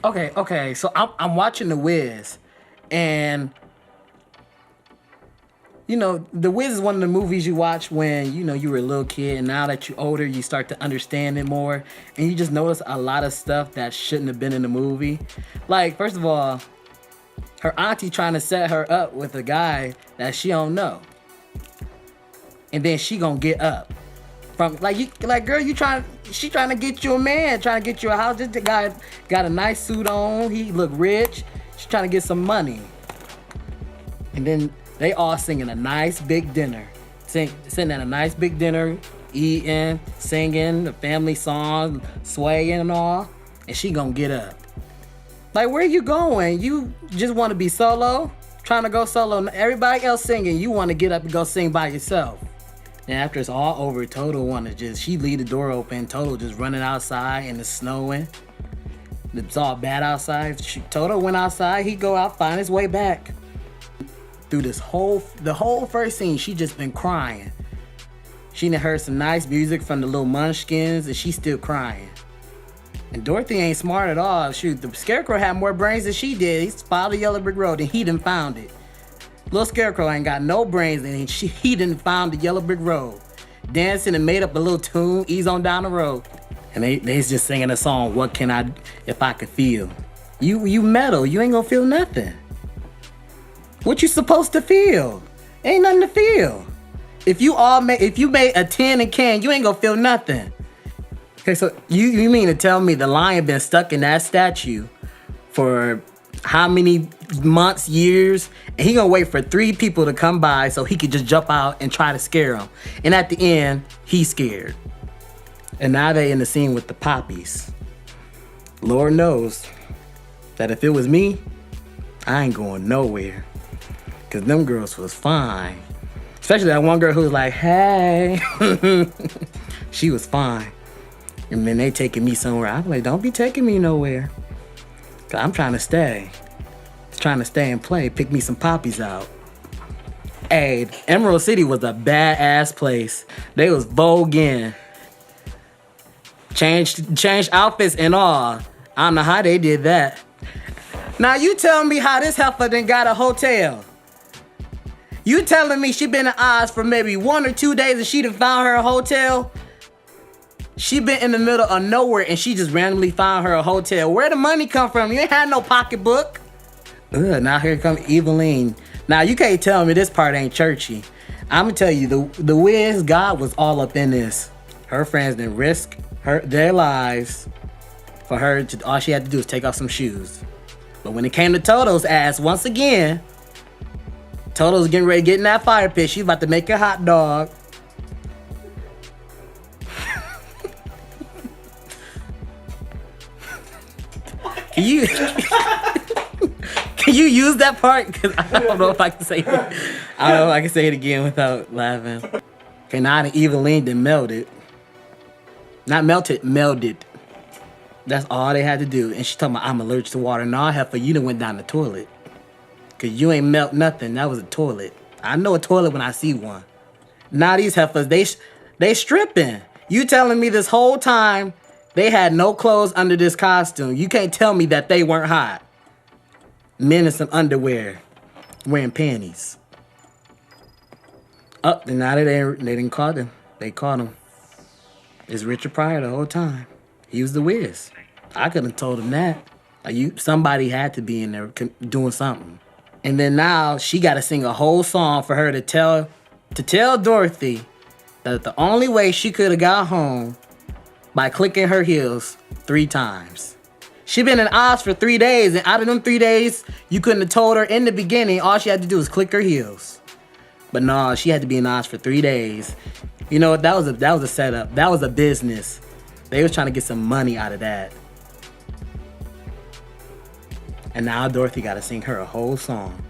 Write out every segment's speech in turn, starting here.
Okay. So I'm watching The Wiz, and The Wiz is one of the movies you watch when you were a little kid, and now that you're older, you start to understand it more, and you just notice a lot of stuff that shouldn't have been in the movie. Like, first of all, her auntie trying to set her up with a guy that she don't know, and then she gonna get up from girl, she trying to get you a man, trying to get you a house. This guy got a nice suit on, he look rich. She trying to get some money, and then they all singing a nice big dinner, sitting at a nice big dinner, eating, singing the family song, swaying and all, and she gonna get up. Like, where you going? You just want to be solo? Trying to go solo? Everybody else singing, you want to get up and go sing by yourself. And after it's all over, Toto want to she leave the door open. Toto just running outside and it's snowing. It's all bad outside. Toto went outside. He go out, find his way back. Through the whole first scene, she just been crying. She done heard some nice music from the little Munchkins, and she's still crying. And Dorothy ain't smart at all. Shoot, the Scarecrow had more brains than she did. He followed the Yellow Brick Road, and he done found it. Little Scarecrow ain't got no brains, and he done found the Yellow Brick Road. Dancing and made up a little tune, ease on down the road. And they's just singing a song, What Can I If I Could Feel? You metal, you ain't gonna feel nothing. What you supposed to feel? Ain't nothing to feel. If you made a tin and can, you ain't gonna feel nothing. Okay, so you mean to tell me the lion been stuck in that statue for how many months, years, and he gonna wait for 3 people to come by so he could just jump out and try to scare him. And at the end, he's scared. And now they in the scene with the poppies. Lord knows that if it was me, I ain't going nowhere. Cause them girls was fine. Especially that one girl who was like, hey. She was fine. And then they taking me somewhere. I'm like, don't be taking me nowhere. Cause I'm trying to stay. Trying to stay and play. Pick me some poppies out. Hey, Emerald City was a badass place. They was voguing. Changed outfits and all. I don't know how they did that. Now you tell me how this heifer done got a hotel. You telling me she been in Oz for maybe 1 or 2 days and she done found her a hotel? She been in the middle of nowhere and she just randomly found her a hotel. Where the money come from? You ain't had no pocketbook. Ugh, now here come Eveline. Now you can't tell me this part ain't churchy. I'ma tell you, the Wiz God was all up in this. Her friends didn't risk their lives for her to, all she had to do was take off some shoes. But when it came to Toto's ass, once again, Toto's getting ready to get in that fire pit. She's about to make a hot dog. Can you can you use that part? Cause I don't know if I can say it. I don't know if I can say it again without laughing. Okay, now the Eveline done melted. Not melted, melded. That's all they had to do. And she talking about I'm allergic to water. Nah, heifer, you done went down the toilet. Cause you ain't melt nothing. That was a toilet. I know a toilet when I see one. Now these heifers, they stripping. You telling me this whole time they had no clothes under this costume. You can't tell me that they weren't hot. Men in some underwear, wearing panties. Up, and now they didn't call them. They caught him. It's Richard Pryor the whole time. He was the Wiz. I could have told him that. Somebody had to be in there doing something. And then now she got to sing a whole song for her to tell Dorothy that the only way she could have got home by clicking her heels 3 times. She been in Oz for 3 days, and out of them 3 days, you couldn't have told her in the beginning. All she had to do was click her heels. But no, she had to be in Oz for 3 days. You know what? That was a setup. That was a business. They was trying to get some money out of that. And now Dorothy got to sing her a whole song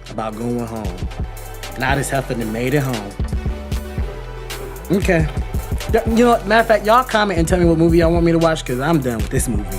about going home. Now this heifer done made it home. Okay. You know what? Matter of fact, y'all comment and tell me what movie y'all want me to watch, because I'm done with this movie.